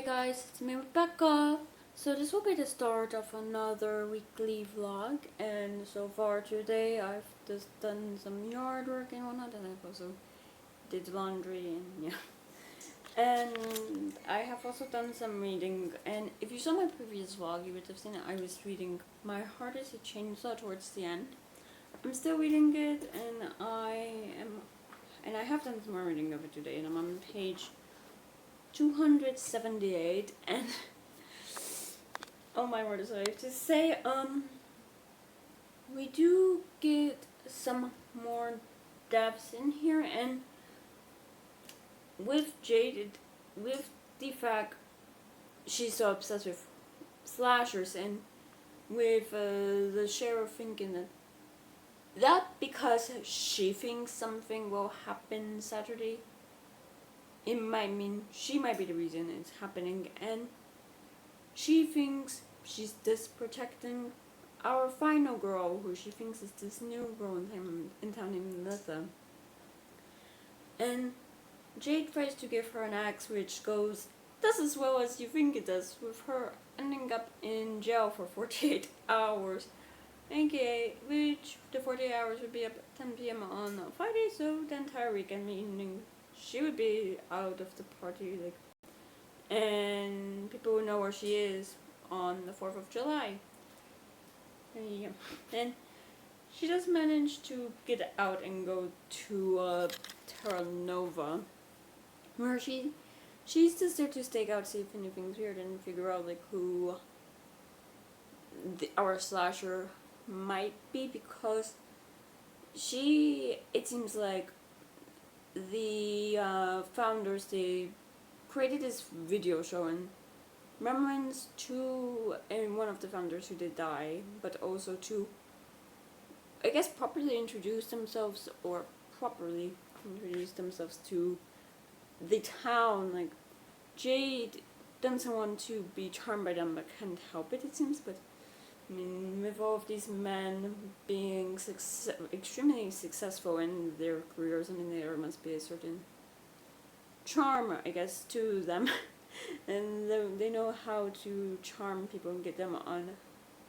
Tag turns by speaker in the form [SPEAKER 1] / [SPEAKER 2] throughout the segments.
[SPEAKER 1] guys, it's me Rebecca. So this will be the start of another weekly vlog, and so far today I've just done some yard work and whatnot, and I've also did laundry and yeah. And I have also done some reading, and if you saw my previous vlog you would have seen I was reading My Heart is a Chainsaw towards the end. I'm still reading it, and I have done some more reading of it today, and I'm on page 278, and oh my word, is what I have to say. We do get some more depths in here, and with Jade, with the fact she's so obsessed with slashers, and with the sheriff thinking that because she thinks something will happen Saturday, it might mean she might be the reason it's happening, and she thinks she's just protecting our final girl, who she thinks is this new girl in town named Melissa. And Jade tries to give her an axe, which goes just as well as you think it does, with her ending up in jail for 48 hours. aka, which the 48 hours would be up at 10 p.m. on a Friday, so the entire weekend, meaning she would be out of the party, and people would know where she is on the 4th of July. Yeah. And she does manage to get out and go to Terra Nova, where she's just there to stake out, see if anything's weird, and figure out who our slasher might be, because it seems like the founders, they created this video show in remembrance to one of the founders who did die, but also to, I guess, properly introduce themselves to the town. Jade doesn't want to be charmed by them, but can't help it seems. But I mean, with all of these men being extremely successful in their careers, I mean, there must be a certain charm, I guess, to them. And they know how to charm people and get them on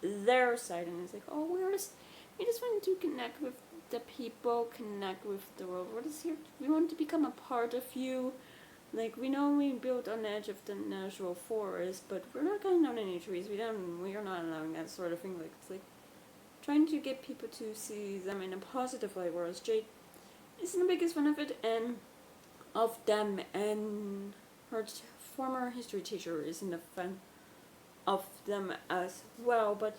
[SPEAKER 1] their side. And it's oh, we just want to connect with the people, connect with the world. We're just here. We want to become a part of you. We know we built on the edge of the natural forest, but we're not cutting down any trees. We are not allowing that sort of thing. It's trying to get people to see them in a positive light, whereas Jade isn't the biggest fan of it, and of them, and her former history teacher isn't a fan of them as well. But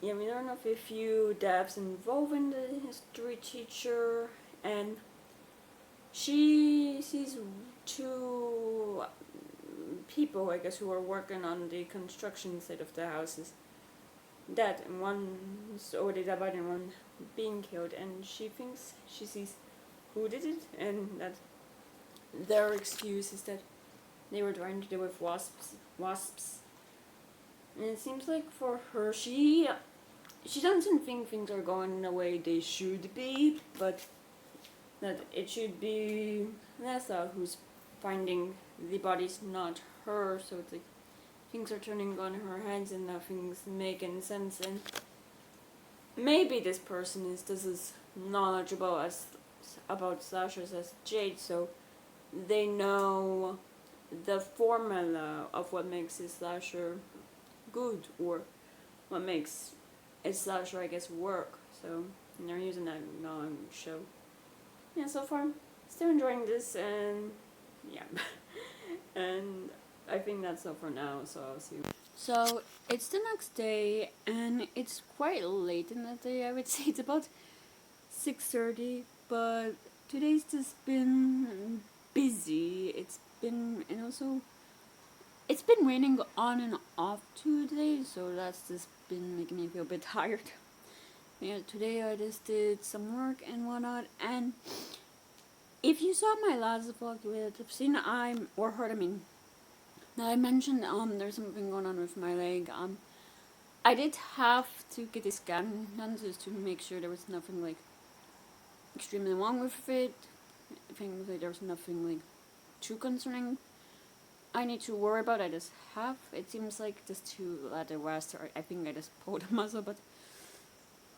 [SPEAKER 1] yeah, we don't know if a few depths involving the history teacher, and she sees two people, I guess, who are working on the construction side of the houses. That and one's already died and one being killed, and she thinks she sees who did it, and that their excuse is that they were trying to deal with wasps. And it seems like for her, she doesn't think things are going the way they should be, but that it should be Nessa who's finding the bodies, not her. So it's things are turning on her heads and nothing's making sense. And maybe this person is just as knowledgeable about slashers as Jade, so they know the formula of what makes a slasher good, or what makes a slasher, I guess, work. So they're using that knowledge. So yeah, so far still enjoying this, and yeah. And I think that's all for now, so I'll see you. So it's the next day, and it's quite late in the day. I would say it's about 6:30, but today's just been busy. It's been raining on and off today, so that's just been making me feel a bit tired. Yeah, today I just did some work and whatnot, and if you saw my last vlog, you would have seen I mentioned there's something going on with my leg. I did have to get a scan done just to make sure there was nothing extremely wrong with it. I think there was nothing too concerning.
[SPEAKER 2] I need to worry about. I just have. It seems like just to let the rest. Or I think I just pulled a muscle, but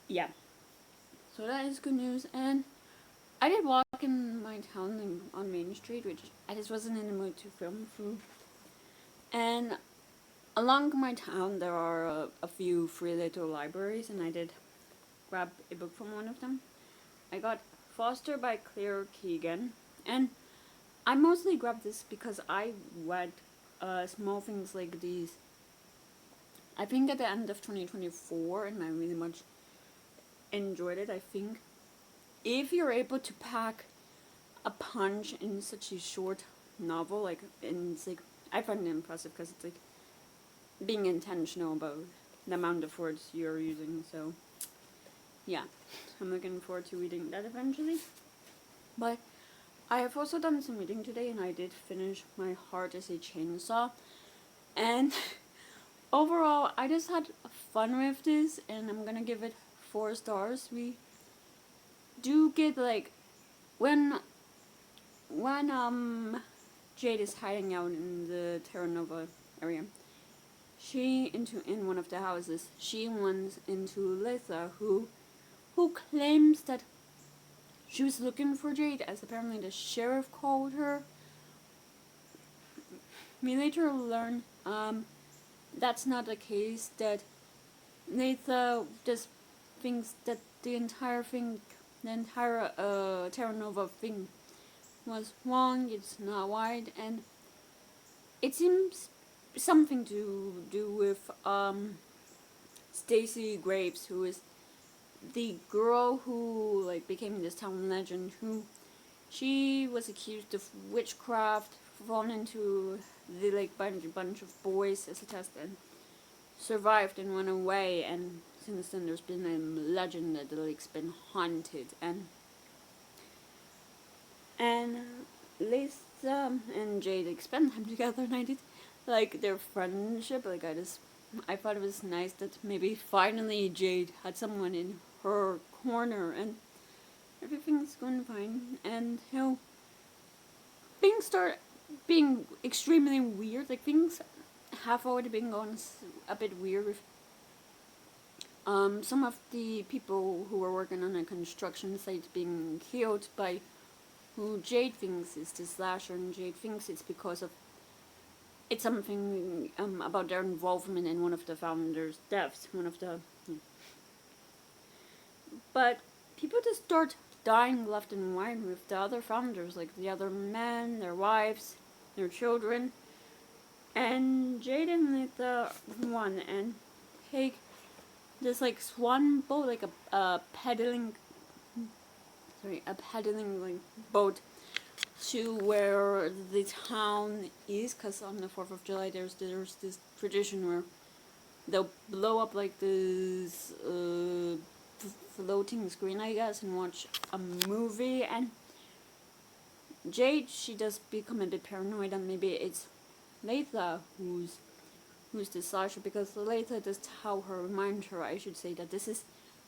[SPEAKER 2] yeah. So that is good news. And I did walk in my town on Main Street, which I just wasn't in the mood to film through. And along my town, there are a few free little libraries, and I did grab a book from one of them. I got Foster by Claire Keegan, and I mostly grabbed this because I read small things like these. I think at the end of 2024, and I really much enjoyed it. I think if you're able to pack a punch in such a short novel, and it's like, I find it impressive because it's like being intentional about the amount of words you're using. So yeah, I'm looking forward to reading that eventually. But I have also done some reading today, and I did finish My Heart is a Chainsaw. And overall, I just had fun with this, and I'm gonna give it 4 stars. We do get like when Jade is hiding out in the Terra Nova area, in one of the houses, she runs into Letha, who claims that she was looking for Jade, as apparently the sheriff called her. We later learn that's not the case, that Letha just thinks that the entire Terra Nova thing was wrong, it's not right, and it seems something to do with Stacy Graves, who is the girl who like became this town legend, who she was accused of witchcraft, fallen into the like bunch of boys as a test, and survived and went away, and since then there's been a legend that the lake's been haunted, and Lisa and Jade like spend time together, and I did like their friendship. Like I thought it was nice that maybe finally Jade had someone in her corner, and everything's going fine. And things start being extremely weird. Like things have already been going a bit weird with some of the people who were working on a construction site being killed by who Jade thinks is the slasher, and Jade thinks it's because of it's something about their involvement in one of the founders' deaths. But people just start dying left and right with the other founders, like the other men, their wives, their children, and Jade and Lita run and take this like swan boat, like a pedaling like boat to where the town is, because on the 4th of July there's this tradition where they'll blow up like this floating screen, I guess, and watch a movie. And Jade, she does become a bit paranoid, and maybe it's Layla who's the slasher, because Layla does remind her, I should say, that this is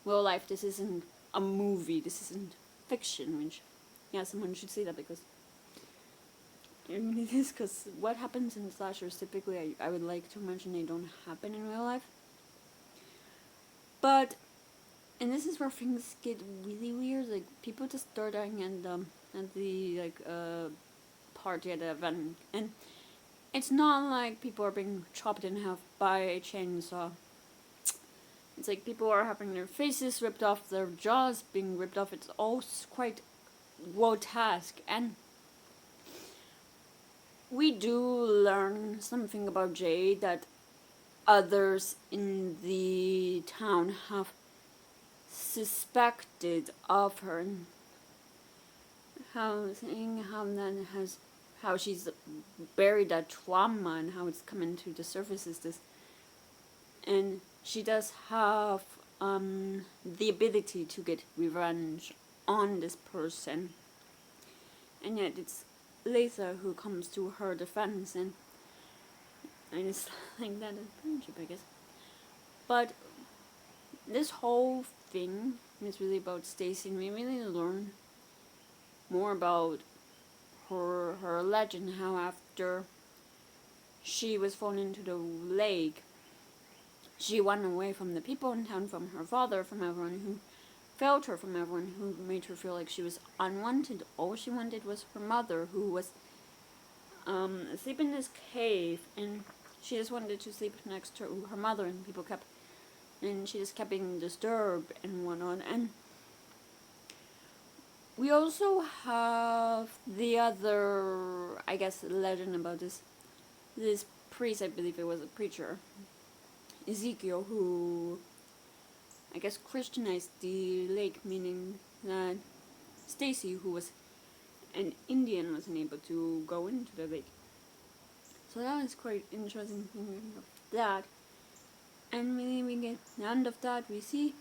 [SPEAKER 2] real life, this isn't a movie, this isn't fiction, which, yeah, someone should say that, because it is, because what happens in slashers typically, I would like to mention, they don't happen in real life. But, and this is where things get really weird, like, people just start dying at the, like, party at the event, and it's not like people are being chopped in half by a chainsaw. It's like people are having their faces ripped off, their jaws being ripped off. It's all quite grotesque, and we do learn something about Jade that others in the town have suspected of her, and how she's buried that trauma and how it's coming to the surface is this. And she does have the ability to get revenge on this person, and yet it's Lisa who comes to her defense, and I just like that in friendship, I guess. But this whole thing is really about Stacy, and we really learn more about her legend, how after she was thrown into the lake, she ran away from the people in town, from her father, from everyone who failed her, from everyone who made her feel like she was unwanted. All she wanted was her mother, who was asleep in this cave, and she just wanted to sleep next to her mother, and she just kept being disturbed and whatnot. And we also have the other, I guess, legend about this priest, I believe it was a preacher, Ezekiel, who I guess Christianized the lake, meaning that Stacy, who was an Indian, wasn't able to go into the lake. So that was quite interesting thinking of that. And when we get the end of that, we see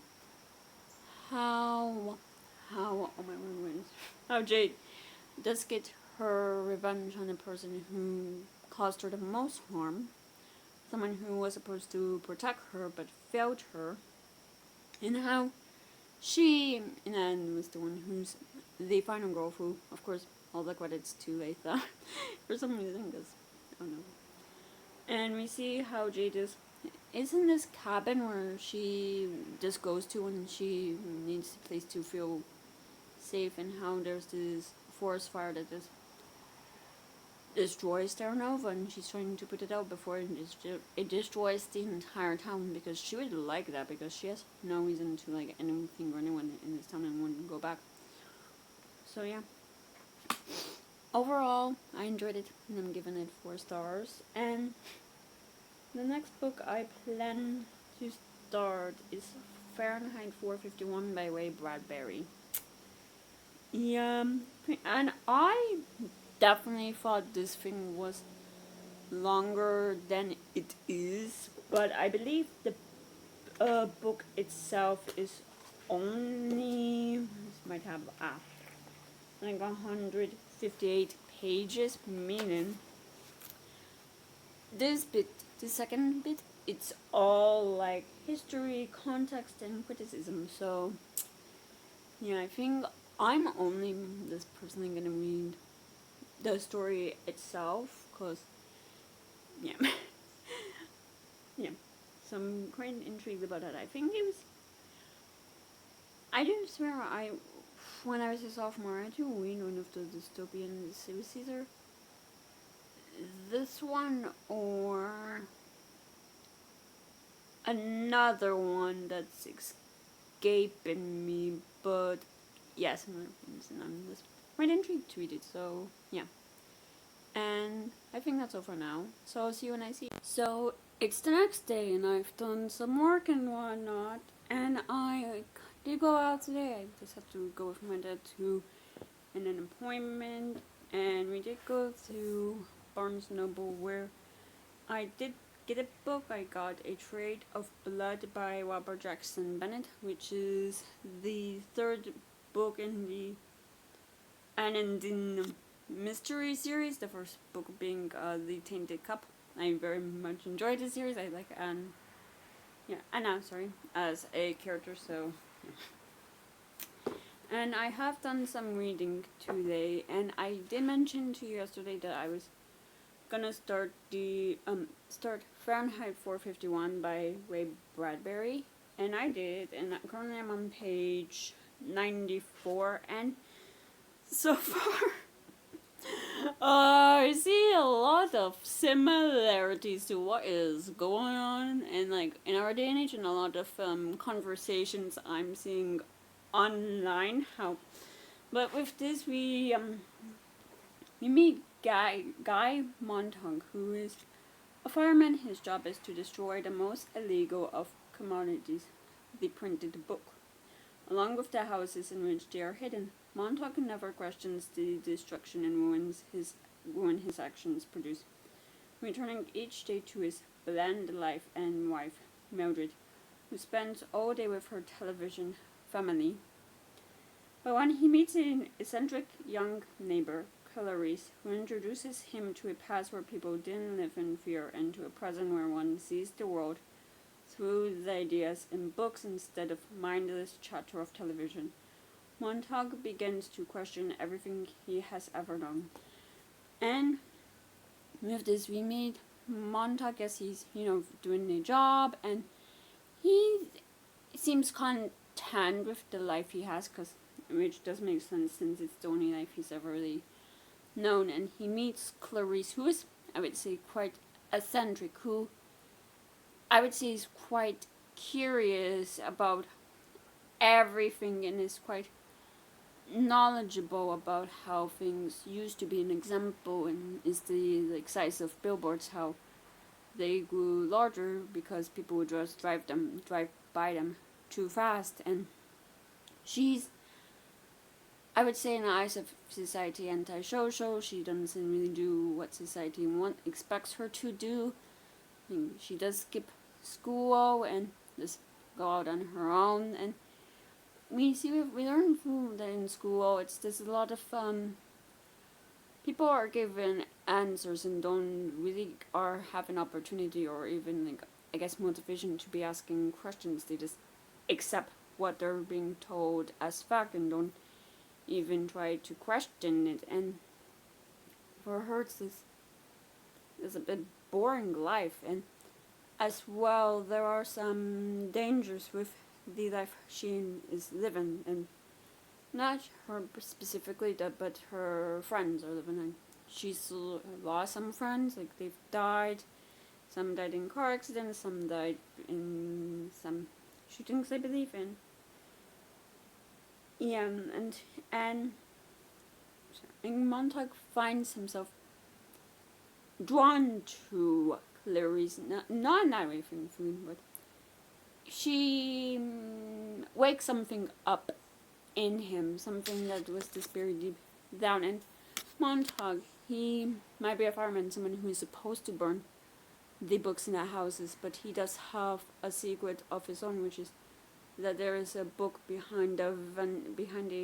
[SPEAKER 2] how Jade does get her revenge on the person who caused her the most harm, someone who was supposed to protect her but failed her, and how she, in the end, was the one who's the final girl, who, of course, all the credits to Latha for some reason, because I don't know. And we see how Jade is in this cabin where she just goes to when she needs a place to feel safe, and how there's this forest fire that just destroys Terra Nova, and she's trying to put it out before it destroys the entire town, because she would like that, because she has no reason to like anything or anyone in this town and wouldn't go back. So yeah, overall I enjoyed it, and I'm giving it 4 stars. And the next book I plan to start is Fahrenheit 451 by Ray Bradbury. Yeah, and I definitely thought this thing was longer than it is, but I believe the book itself is only, this might have like 158 pages, meaning the second bit, it's all like history, context, and criticism. So yeah, I think I'm only just personally gonna read the story itself, cause yeah, yeah. So I'm quite intrigued about that. I think it was. I do swear when I was a sophomore, I do read one of the dystopian series, either this one or another one that's escaping me, but yes, I'm just quite intrigued to read it, so yeah. And I think that's all for now, so I'll see you when I see you. So it's the next day, and I've done some work and whatnot, and I did go out today. I just had to go with my dad to an appointment, and we did go to Barnes & Noble, where I did get a book. I got A Trade of Blood by Robert Jackson Bennett, which is the 3rd book in the Anandin mystery series, the first book being The Tainted Cup. I very much enjoyed the series. I like Anna, as a character, so yeah. And I have done some reading today, and I did mention to you yesterday that I was gonna start Fahrenheit 451 by Ray Bradbury, and I did, and currently I'm on page 94, and so far I see a lot of similarities to what is going on and like in our day and age, and a lot of conversations I'm seeing online. But with this we meet Guy Montague, who is a fireman. His job is to destroy the most illegal of commodities, the printed book, along with the houses in which they are hidden. Montague never questions the destruction and ruin his actions produce, returning each day to his bland life and wife, Mildred, who spends all day with her television family. But when he meets an eccentric young neighbor, Clarice, who introduces him to a past where people didn't live in fear, and to a present where one sees the world through the ideas in books instead of mindless chatter of television, Montague begins to question everything he has ever known. And with this we meet Montauk, yes, he's, doing a job, and he seems content with the life he has, which does make sense since it's the only life he's ever really known. And he meets Clarice, who is, I would say, quite eccentric, who I would say is quite curious about everything and is quite knowledgeable about how things used to be. An example and is the size of billboards, how they grew larger because people would just drive by them too fast. And she's, I would say, in the eyes of society, antisocial. She doesn't really do what society expects her to do. She does skip school and just go out on her own. And we learn from that in school. There's a lot of people are given answers and don't really have an opportunity or even I guess motivation to be asking questions. They just accept what they're being told as fact and don't even try to question it. And for her, it's a bit boring life. And as well, there are some dangers with the life she is living, and not her specifically, but her friends are living in. She's lost some friends, they've died. Some died in car accidents, some died in some shootings, I believe. And yeah, and Montauk finds himself drawn to Clarice, not in that way, but she wakes something up in him, something that was just buried deep down. And Montauk, he might be a fireman, someone who is supposed to burn the books in the houses, but he does have a secret of his own, which is that there is a book behind a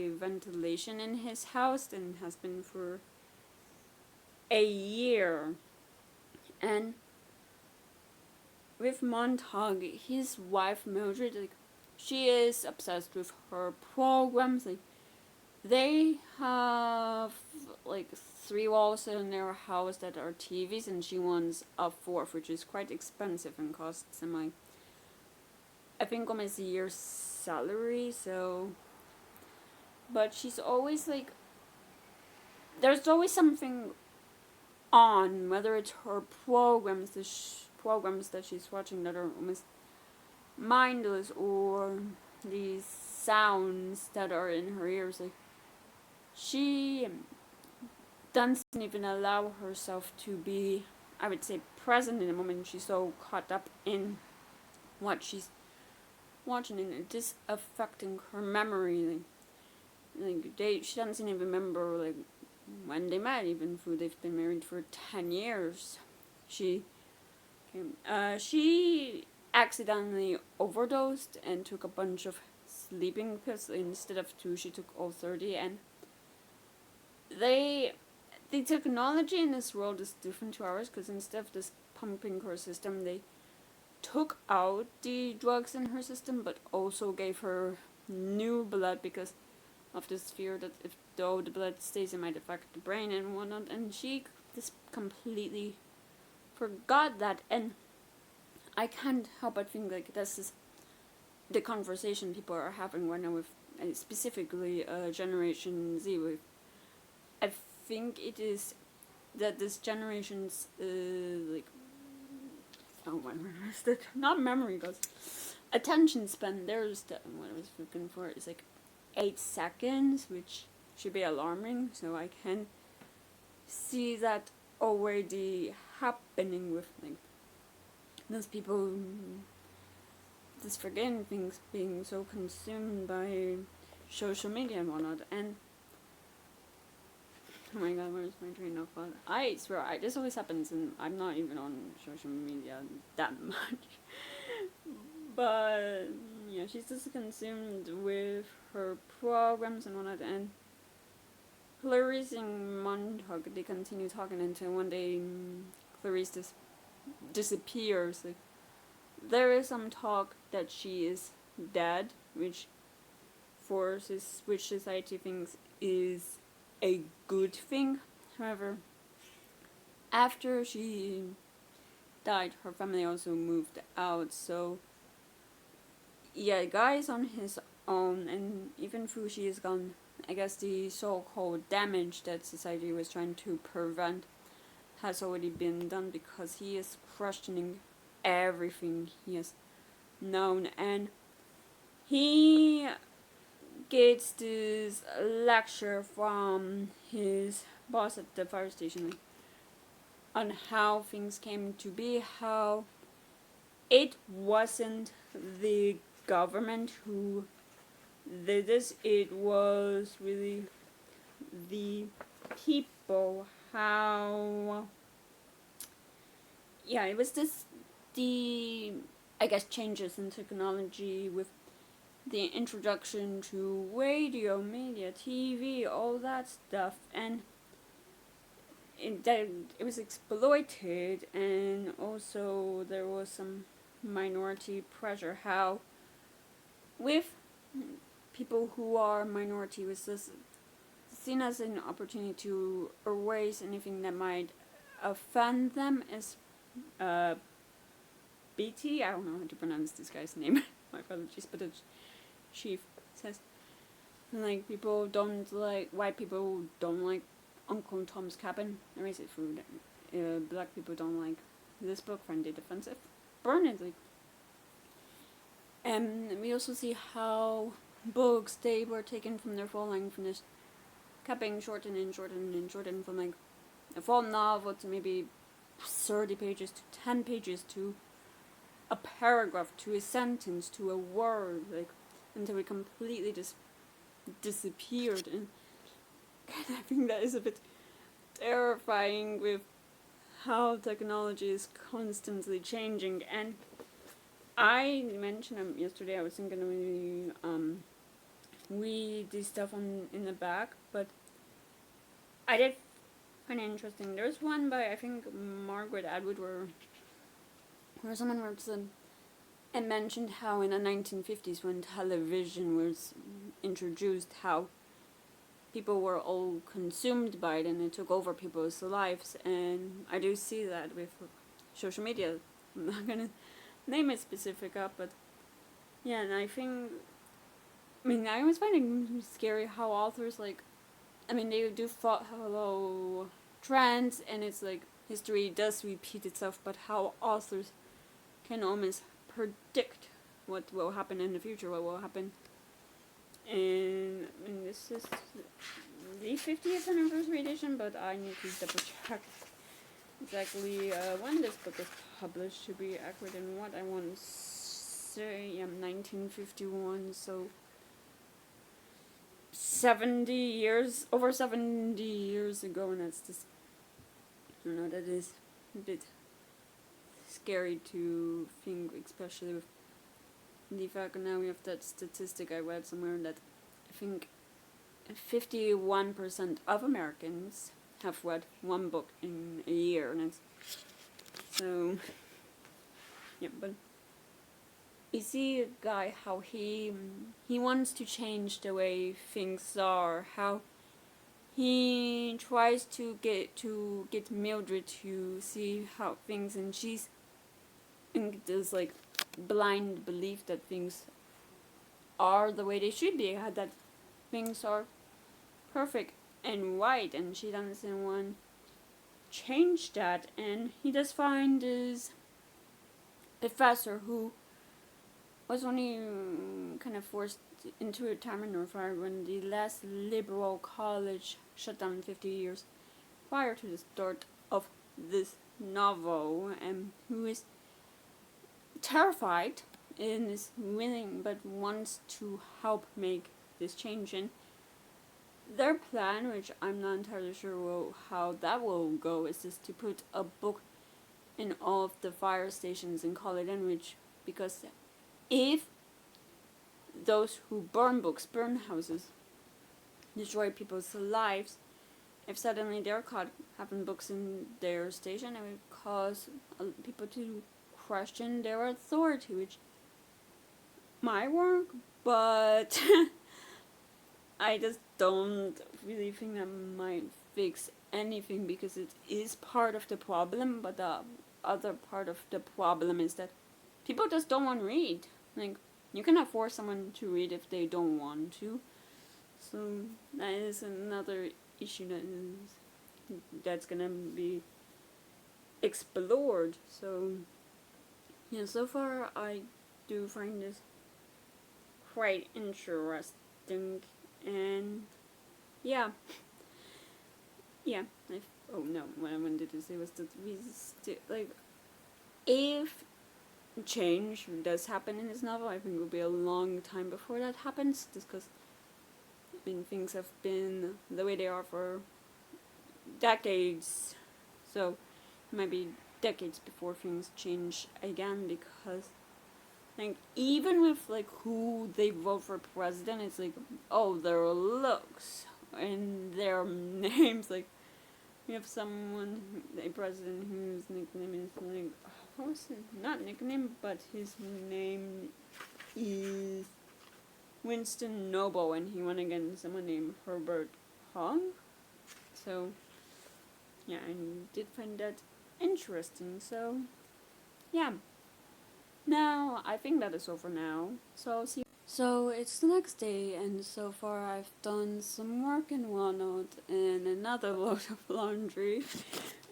[SPEAKER 2] ventilation in his house, and has been for a year. And with Montauk, his wife Mildred, she is obsessed with her programs. They have 3 walls in their house that are TVs, and she wants a 4th, which is quite expensive and costs him I think almost a year's salary. So, but she's always there's always something on, whether it's her programs, programs that she's watching that are almost mindless, or these sounds that are in her ears. She doesn't even allow herself to be, I would say, present in the moment. She's so caught up in what she's watching, and it is affecting her memory. She doesn't even remember when they met, even though they've been married for 10 years. She accidentally overdosed and took a bunch of sleeping pills. Instead of 2, she took all 30. And the technology in this world is different to ours, because instead of this pumping her system, they took out the drugs in her system, but also gave her new blood, because of this fear that though the blood stays, it might affect the brain and whatnot. And she just completely forgot that. And I can't help but think this is the conversation people are having right now with specifically Generation Z. I think it is that this generation's not memory, because attention span. There's what I was looking for is 8 seconds, which should be alarming. So I can see that already happening with those people just forgetting things, being so consumed by social media and whatnot. And oh my god, where's my train of thought? I swear, this always happens, and I'm not even on social media that much. But yeah, she's just consumed with her programs and whatnot. And Clarice and Montauk, they continue talking until one day Clarice just disappears. There is some talk that she is dead, which society thinks is a good thing. However, after she died, her family also moved out. So yeah, Guy is on his own, and even Fushi is gone. I guess the so-called damage that society was trying to prevent has already been done, because he is questioning everything he has known, and he gets this lecture from his boss at the fire station on how things came to be, how it wasn't the government who did this, it was really the people, how, yeah, it was this, the, I guess, changes in technology with the introduction to radio, media, TV, all that stuff, and it was exploited, and also there was some minority pressure, how with people who are minority was this seen as an opportunity to erase anything that might offend them, as BT, I don't know how to pronounce this guy's name, my apologies, but it's chief says, like, people don't like, white people don't like Uncle Tom's Cabin, erase it food, black people don't like this book, find it offensive, burn it, like. And we also see how books, they were taken from their full length, from this capping, shortened from like a full novel to maybe 30 pages to 10 pages to a paragraph to a sentence to a word, like, until it completely just disappeared. And I think that is a bit terrifying with how technology is constantly changing. And I mentioned yesterday I wasn't gonna really read this stuff in the back, but I did find it interesting. There's one by, I think, Margaret Atwood, where someone wrote and mentioned how in the 1950s, when television was introduced, how people were all consumed by it and it took over people's lives. And I do see that with social media. I'm not gonna name it specific up, but yeah, and I think, I mean, I always find it scary how authors, like, I mean, they do follow trends, and it's like history does repeat itself, but how authors can almost predict what will happen in the future, what will happen. And I mean, this is the 50th anniversary edition, but I need to double check exactly when this book is published to be accurate in what I want to say. Yeah, 1951, so 70 years, over 70 years ago, and that's just, I don't know, that is a bit scary to think, especially with the fact now we have that statistic I read somewhere that I think 51% of Americans have read one book in a year, and it's so, yeah, but you see a guy how he wants to change the way things are, how he tries to get Mildred to see how things, and she's in this like blind belief that things are the way they should be, that things are perfect and right, and she doesn't want to change that. And he does find this professor who was only kind of forced into retirement or fired when the last liberal college shut down 50 years prior to the start of this novel, and who is terrified and is willing but wants to help make this change. And their plan, which I'm not entirely sure how that will go, is just to put a book in all of the fire stations and call it in, which, because if those who burn books, burn houses, destroy people's lives, if suddenly they're caught having books in their station, it would cause people to question their authority, which might work, but I just don't really think that might fix anything, because it is part of the problem, but other part of the problem is that people just don't want to read. Like, you cannot force someone to read if they don't want to. So that is another issue that's gonna be explored. So yeah, so far I do find this quite interesting, and yeah, oh no, what I wanted to say was that we like, if change does happen in this novel, I think it will be a long time before that happens, just because things have been the way they are for decades, so it might be decades before things change again, because like, even with like who they vote for president, it's like, oh, their looks and their names. Like, we have a president whose nickname is like, what was it? Not nickname, but his name is Winston Noble, and he won against someone named Herbert Hong. So yeah, I did find that interesting. So yeah. Now, I think that is all for now. So, see. So, it's the next day, and so far I've done some work in OneNote and another load of laundry.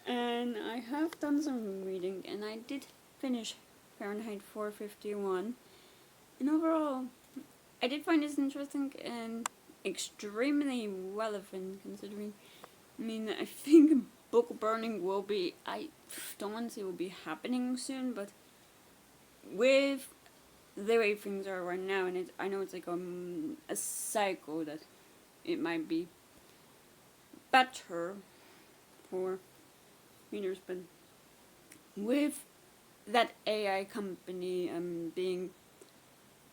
[SPEAKER 2] And I have done some reading, and I did finish Fahrenheit 451. And overall, I did find this interesting and extremely relevant, considering, I think book burning will be, I don't want to say will be happening soon, but with the way things are right now, and I know it's like a cycle that it might be better for readers, but with that AI company being,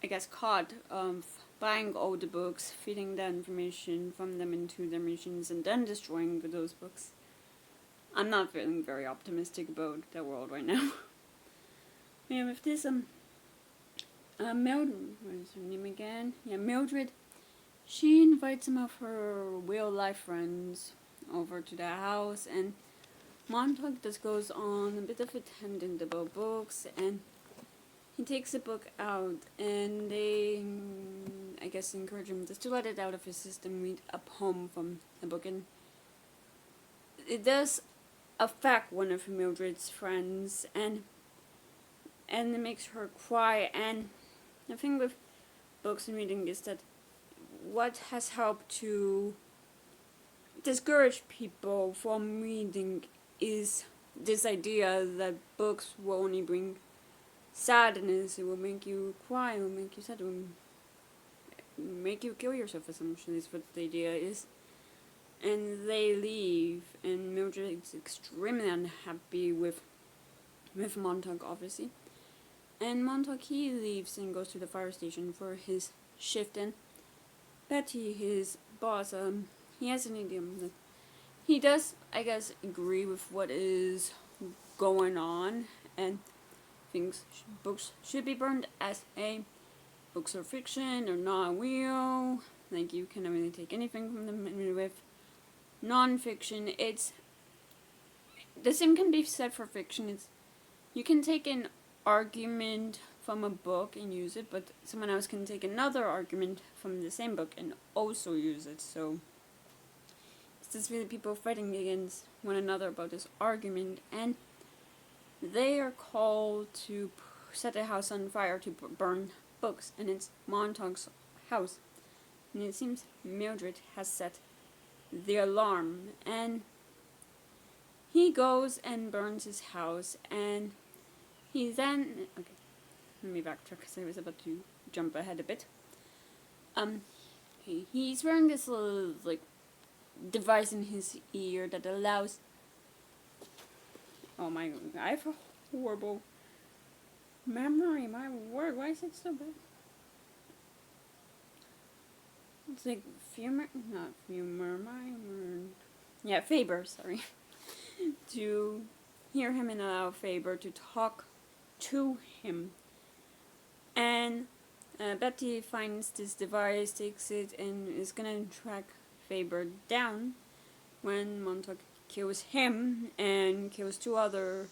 [SPEAKER 2] I guess, caught of buying all the books, feeding the information from them into their machines, and then destroying those books, I'm not feeling very optimistic about the world right now. Yeah, with this, Mildred, what is her name again? Yeah, Mildred, she invites some of her real-life friends over to the house, and Montauk just goes on a bit of a tangent about books, and he takes a book out, and they, I guess, encourage him just to let it out of his system, read a poem from the book, and it does affect one of Mildred's friends, and it makes her cry. And the thing with books and reading is that what has helped to discourage people from reading is this idea that books will only bring sadness, it will make you cry, it will make you sad, it will make you kill yourself, essentially, is what the idea is. And they leave, and Mildred is extremely unhappy with Montauk, obviously. And Montauk, he leaves and goes to the fire station for his shift, and Betty, his boss, he has an idea that he does, I guess, agree with what is going on, and thinks books should be burned as books are fiction, they're not real, like, you cannot really take anything from them. And with non-fiction, it's, the same can be said for fiction. It's, you can take an argument from a book and use it, but someone else can take another argument from the same book and also use it. So it's just really people fighting against one another about this argument, and they are called to set a house on fire to burn books, and it's Montauk's house. And it seems Mildred has set the alarm, and he goes and burns his house, and he then, okay, let me backtrack because I was about to jump ahead a bit. He's wearing this little, like, device in his ear that allows, oh my god, I have a horrible memory, my word, why is it so bad? It's like Faber, sorry. To hear him and allow Faber to talk to him. And Betty finds this device, takes it, and is gonna track Faber down when Montauk kills him and kills two other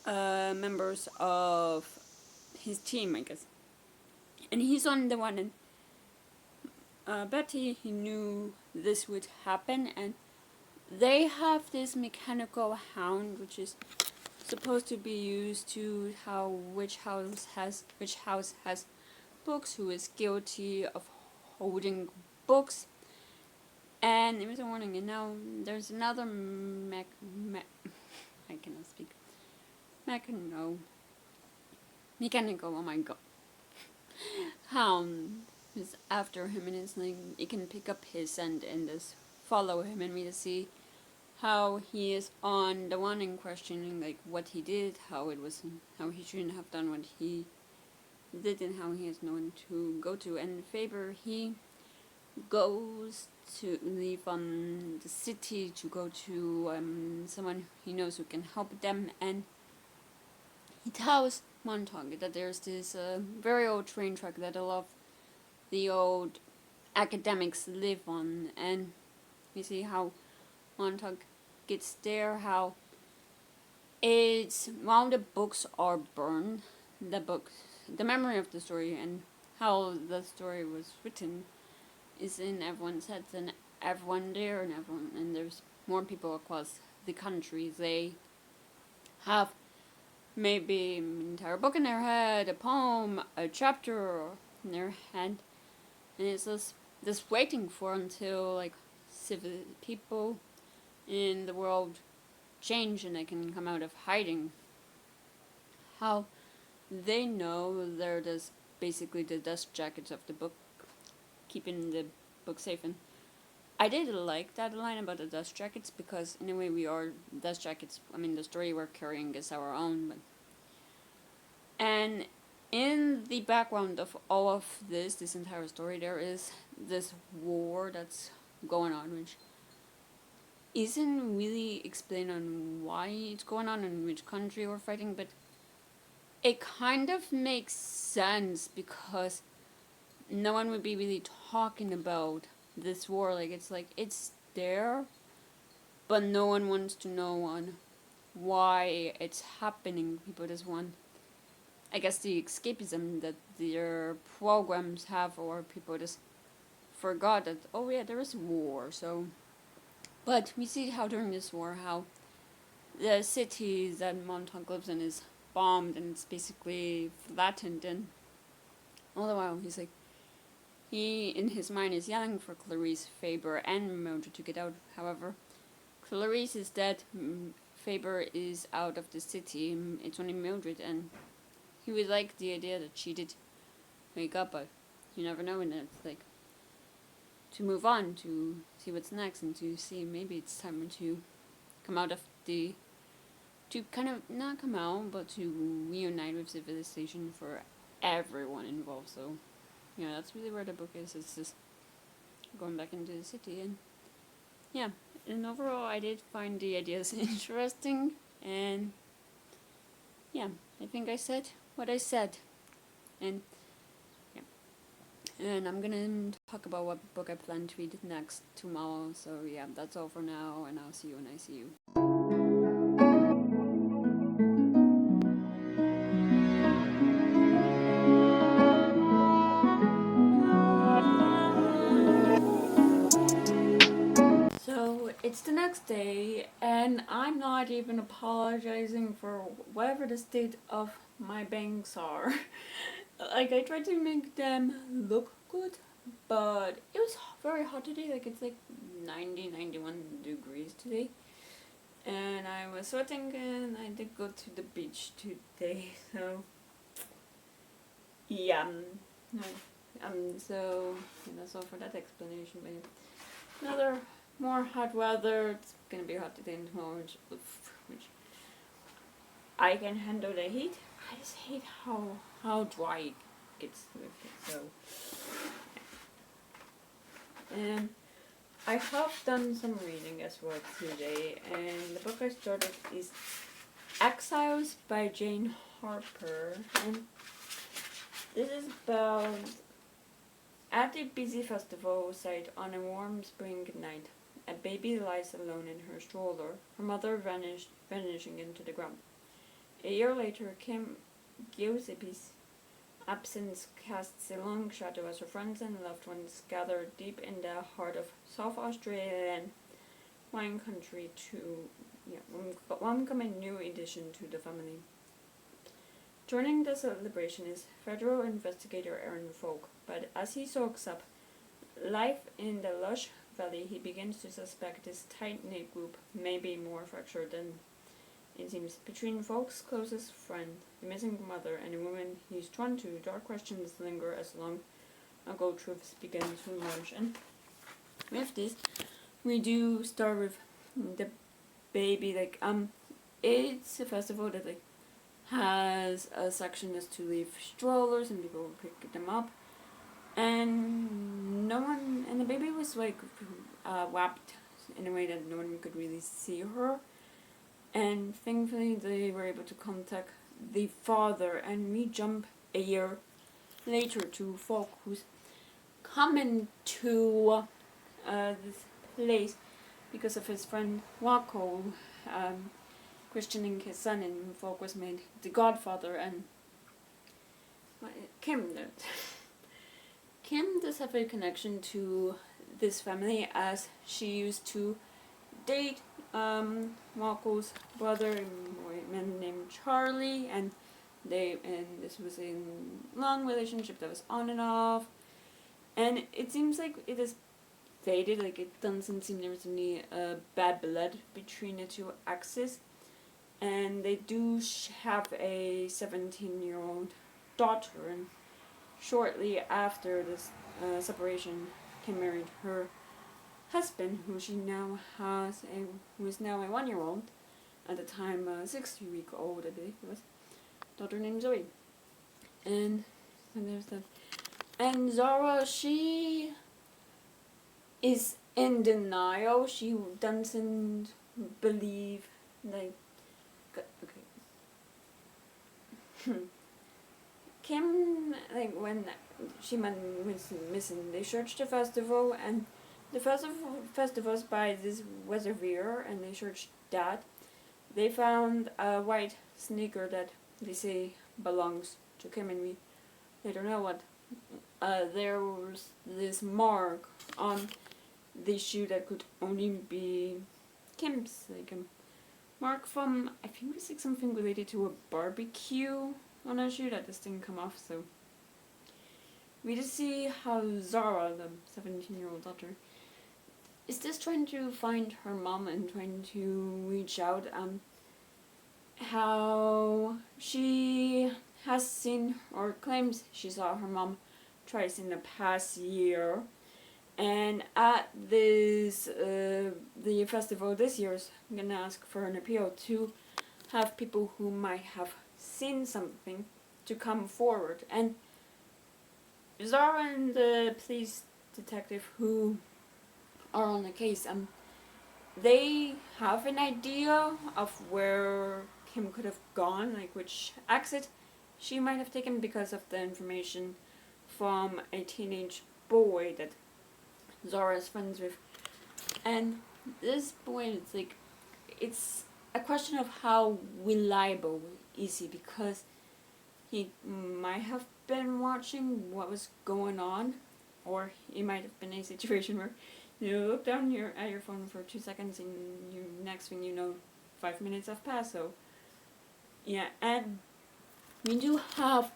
[SPEAKER 2] members of his team, I guess. And he's on the one, and Betty, he knew this would happen, and they have this mechanical hound, which is supposed to be used to which house has books, who is guilty of holding books. And it was a warning, and now there's another I cannot speak. Mechanical, oh my god. Hound is after him, and it's like it can pick up his scent and just follow him, and we just see how he is on the one in questioning, like what he did, how he shouldn't have done what he did, and how he has no one to go to. And Faber, he goes to leave the city to go to someone he knows who can help them, and he tells Montauk that there's this very old train track that a lot of the old academics live on, and we see how Montauk gets there, how it's while the books are burned, the memory of the story and how the story was written is in everyone's heads, and everyone there, and there's more people across the country. They have maybe an entire book in their head, a poem, a chapter in their head, and it's just waiting for until like civil people in the world change and they can come out of hiding. How they know they're just basically the dust jackets of the book, keeping the book safe. And I did like that line about the dust jackets, because in a way we are dust jackets. I mean, the story we're carrying is our own, but and in the background of all of this entire story, there is this war that's going on, which isn't really explained on why it's going on and which country we're fighting, but it kind of makes sense because no one would be really talking about this war. Like it's there, but no one wants to know on why it's happening. People just want, I guess, the escapism that their programs have, or people just forgot that, oh yeah, there is war. So, but we see how during this war, how the city that Montauk lives in is bombed and it's basically flattened, and all the while he's like, he in his mind is yelling for Clarice, Faber, and Mildred to get out. However, Clarice is dead, Faber is out of the city, it's only Mildred, and he would like the idea that she did wake up, but you never know, and it's like to move on, to see what's next, and to see maybe it's time to come out of to kind of not come out, but to reunite with civilization for everyone involved. So, yeah, that's really where the book is. It's just going back into the city, and yeah, and overall I did find the ideas interesting, and yeah, I think I said what I said, and yeah, and I'm gonna talk about what book I plan to read next tomorrow. So yeah, that's all for now, and I'll see you when I see you. So it's the next day, and I'm not even apologizing for whatever the state of my bangs are. Like, I tried to make them look good, but it was very hot today. Like, it's like 91 degrees today, and I was sweating, and I did go to the beach today. So yeah, so that's all for that explanation. But another more hot weather. It's gonna be hot today and tomorrow, which I can handle the heat. I just hate how dry it gets with it. So, and I have done some reading as well today, and the book I started is Exiles by Jane Harper, and this is about at a busy festival site on a warm spring night. A baby lies alone in her stroller, her mother vanishing into the ground.
[SPEAKER 1] A year later, Kim Giuseppe's absence casts a long shadow as her friends and loved ones gather deep in the heart of South Australian wine country to welcome a new addition to the family. Joining the celebration is federal investigator Aaron Falk, but as he soaks up life in the lush valley, he begins to suspect this tight-knit group may be more fractured than it seems. Between Falk's closest friend, the missing mother, and a woman he's drawn to, dark questions linger as long ago truths begin to emerge. And with this, we do start with the baby. It's a festival that has a section that's to leave strollers and people will pick them up. And the baby was wrapped in a way that no one could really see her. And thankfully they were able to contact the father, and we jump a year later to Falk, who's coming to this place because of his friend Wako questioning his son, and Falk was made the godfather. And Kim does have a connection to this family, as she used to date Wako's brother, a man named Charlie, and this was a long relationship that was on and off, and it seems like it is faded. It doesn't seem there was any bad blood between the two exes, and they do have a 17-year-old daughter. And shortly after this separation, Kim married her husband, who is now a 1-year-old, at the time 60-week-old, I believe it was, daughter named Zoe. And there's that. And Zara, she is in denial. She doesn't believe, Kim, when she went missing, they searched the festival, and the festival's by this reservoir, and they searched that. They found a white sneaker that they say belongs to Kim, and we later know what. There was this mark on the shoe that could only be Kim's, a mark from, I think it was something related to a barbecue on her shoe that just didn't come off. So we just see how Zara, the 17-year-old daughter, is just trying to find her mom and trying to reach out. How she has seen, or claims she saw her mom twice in the past year, and at this the festival this year is gonna ask for an appeal to have people who might have seen something to come forward. And Zara and the police detective who are on the case, they have an idea of where Kim could have gone, which exit she might have taken, because of the information from a teenage boy that Zara is friends with. And this boy, it's a question of how reliable is he, because he might have been watching what was going on, or he might have been in a situation where you look down at your phone for 2 seconds and next thing you know, 5 minutes have passed. So yeah, and we do have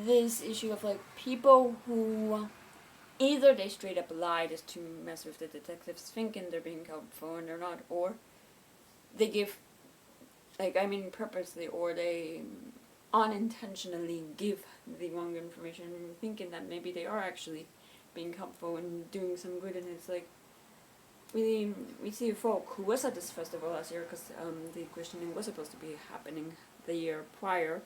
[SPEAKER 1] this issue of people who either they straight up lie just to mess with the detectives, thinking they're being helpful and they're not, or they give purposely, or they unintentionally give the wrong information, thinking that maybe they are actually being helpful and doing some good. And it's we see Folk, who was at this festival last year, because the questioning was supposed to be happening the year prior.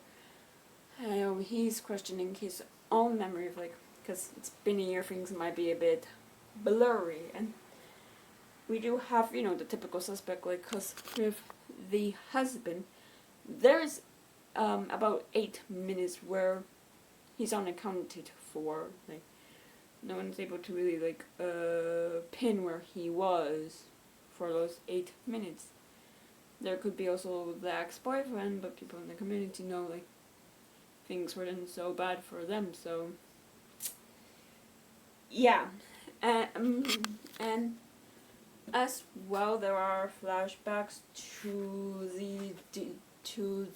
[SPEAKER 1] He's questioning his own memory of because it's been a year, things might be a bit blurry. And we do have the typical suspect, because with the husband, there's about 8 minutes where he's unaccounted for. No one's able to really pin where he was for those 8 minutes.
[SPEAKER 2] there could be also the ex-boyfriend, but people in the community know like things weren't so bad for them. So yeah, and as well there are flashbacks to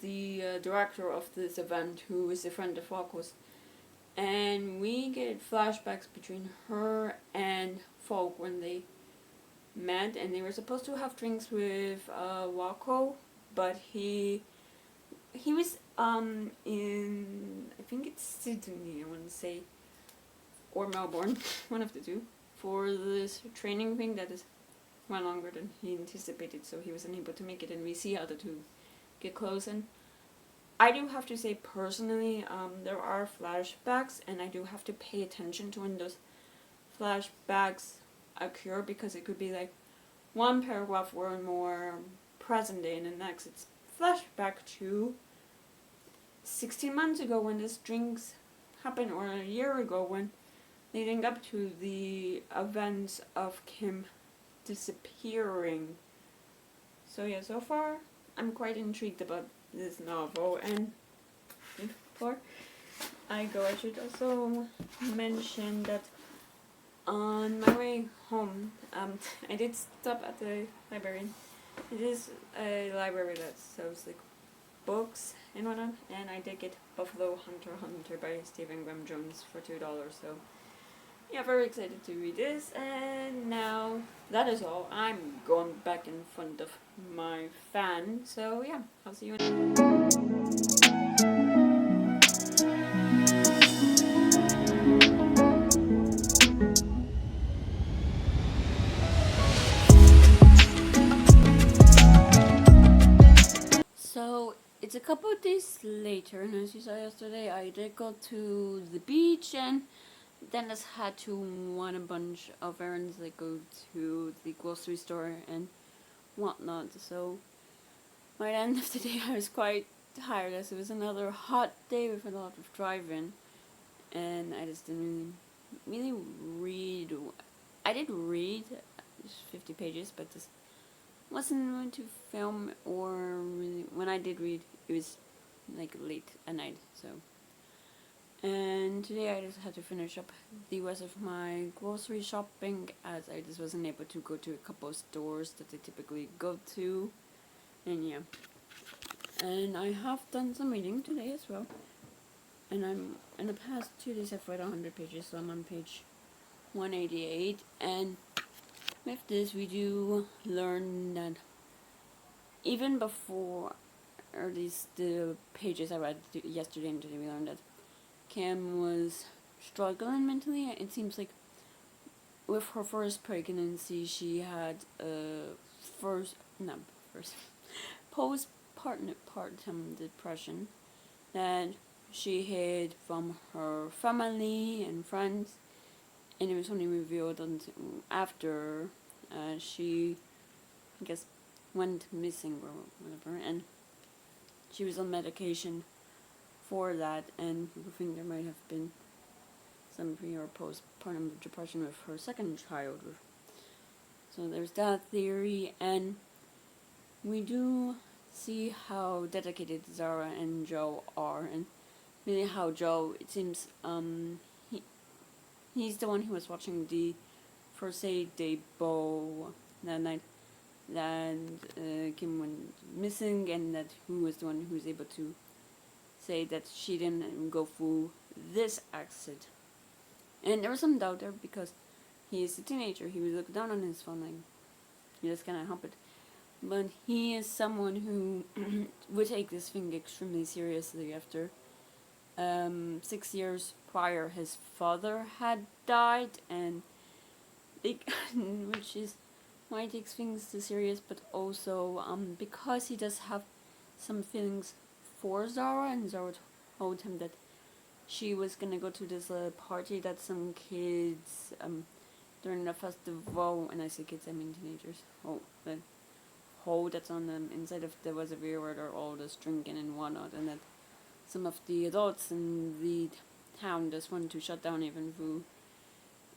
[SPEAKER 2] the director of this event, who is a friend of Falco's, and we get flashbacks between her and Falk when they met, and they were supposed to have drinks with Waco, but he was in, I think it's Sydney, I want to say, or Melbourne, one of the two, for this training thing that is went longer than he anticipated, so he was unable to make it, and we see how the two get close. And I do have to say personally, there are flashbacks, and I do have to pay attention to when those flashbacks occur, because it could be like one paragraph were more present day, and the next it's flashback to 16 months ago when this drinks happened, or a year ago when leading up to the events of Kim disappearing. So yeah, so far I'm quite intrigued about this novel, and before I go, I should also mention that on my way home, I did stop at the library. It is a library that sells like books and whatnot, and I did get Buffalo Hunter by Stephen Graham Jones for $2. So yeah, very excited to read this. And now that is all. I'm going back in front of my fan. So yeah, I'll see you in. So it's a couple of days later, and as you saw yesterday, I did go to the beach, and Dennis had to run a bunch of errands, like go to the grocery store and whatnot. So by the end of the day, I was quite tired, as it was another hot day with a lot of driving, and I just didn't really read. I did read 50 pages, but this wasn't going to film, or really, when I did read, it was like late at night. So, and today I just had to finish up the rest of my grocery shopping, as I just wasn't able to go to a couple of stores that I typically go to. And yeah, and I have done some reading today as well, and I'm in the past 2 days I've read 100 pages, so I'm on page 188. And with this, we do learn that even before, or at least the pages I read yesterday and today, we learned that Kim was struggling mentally. It seems like with her first pregnancy, she had postpartum depression that she hid from her family and friends, and it was only revealed until after she, I guess, went missing or whatever, and she was on medication for that, and people think there might have been some pre or postpartum depression with her second child. So there's that theory, and we do see how dedicated Zara and Joe are, and really how Joe, it seems, he's the one who was watching the first aid debut that night that Kim went missing, and that who was the one who was able to say that she didn't go through this accident. And there was some doubt there, because he is a teenager. He would look down on his phone, like, he just cannot help it. But he is someone who would take this thing extremely seriously. After 6 years prior, his father had died, and which is why he takes things too serious, but also because he does have some feelings for Zara, and Zara told him that she was gonna go to this party that some kids during the festival, and I say kids, I mean teenagers. The hole that's on the inside of the reservoir where they're all just drinking and whatnot, and that some of the adults in the town just want to shut down, even though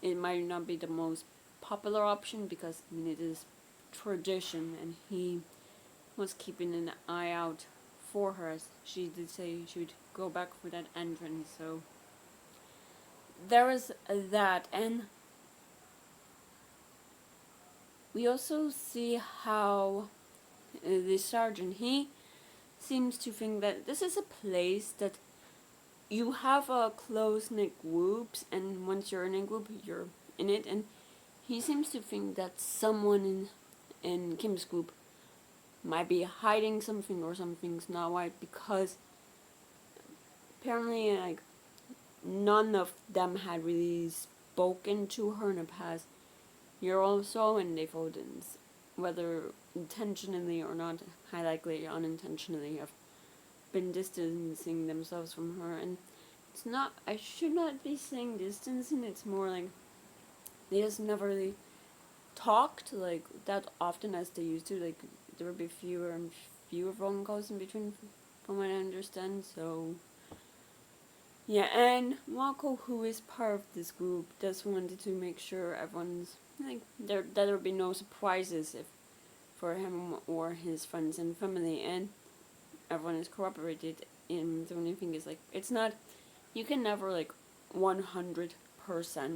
[SPEAKER 2] it might not be the most popular option, because I mean it is tradition, and he was keeping an eye out for her, as she did say she would go back for that entrance. So there was that, and we also see how the sergeant, he seems to think that this is a place that you have a close-knit groups, and once you're in a group, you're in it, and he seems to think that someone in Kim's group might be hiding something, or something's not right, because apparently, like, none of them had really spoken to her in the past year or so, and they thought, whether intentionally or not, high likely unintentionally, have been distancing themselves from her. And it's not, I should not be saying distancing, it's more like they just never really talked like that often as they used to. Like, there would be fewer and fewer phone calls in between, from what I understand. So yeah, and Marco, who is part of this group, just wanted to make sure everyone's like that there would be no surprises if for him or his friends and family, and everyone is cooperated. And the only thing is, like, it's not, you can never like 100%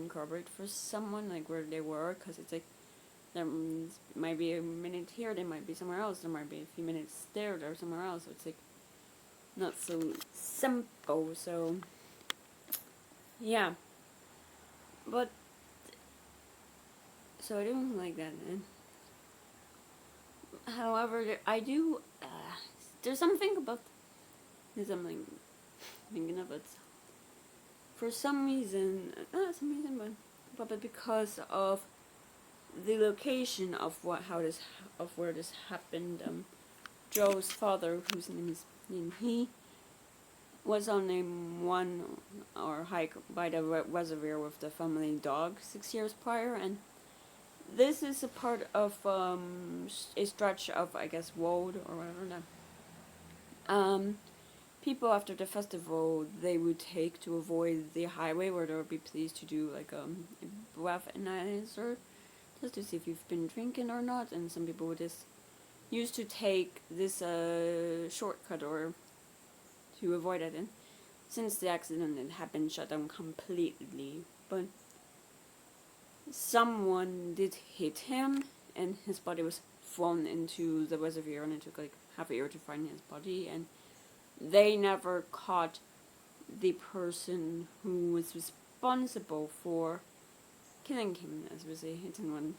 [SPEAKER 2] corroborate for someone like where they were, because it's like there might be a minute here, they might be somewhere else, there might be a few minutes there, they're somewhere else, so it's like not so simple. So yeah, but so I don't like that, man. However, I do. There's something about. There's something thinking of it. For some reason, not some reason, but probably because of the location of where this happened. Joe's father, whose name is he was on a one or hike by the reservoir with the family dog 6 years prior, and this is a part of a stretch of, I guess, road or whatever that people after the festival they would take to avoid the highway, where there would be police to do like a breath analyzer just to see if you've been drinking or not, and some people would just used to take this shortcut or to avoid it. And since the accident, it had been shut down completely, but someone did hit him and his body was thrown into the reservoir, and it took like half a year to find his body, and they never caught the person who was responsible for killing him, as was a hit and run.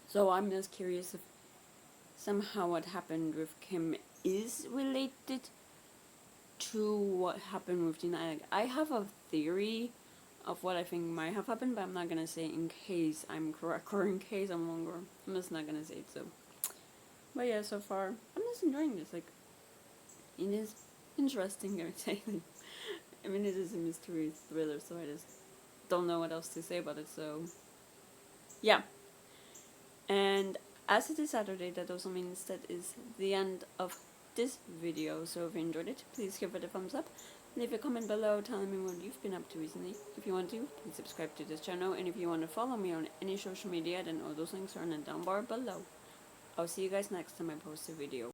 [SPEAKER 2] So I'm just curious if somehow what happened with Kim is related to what happened with Gina. I have a theory of what I think might have happened, but I'm not gonna say in case I'm correct or in case I'm wrong, or I'm just not gonna say it. So, but yeah, so far I'm just enjoying this. Like, it is interesting, I would say. I mean, it is a mystery thriller, so I just don't know what else to say about it. So yeah, and as it is Saturday, that also means that is the end of this video. So if you enjoyed it, please give it a thumbs up. Leave a comment below telling me what you've been up to recently. If you want to, please subscribe to this channel. And if you want to follow me on any social media, then all those links are in the down bar below. I'll see you guys next time I post a video.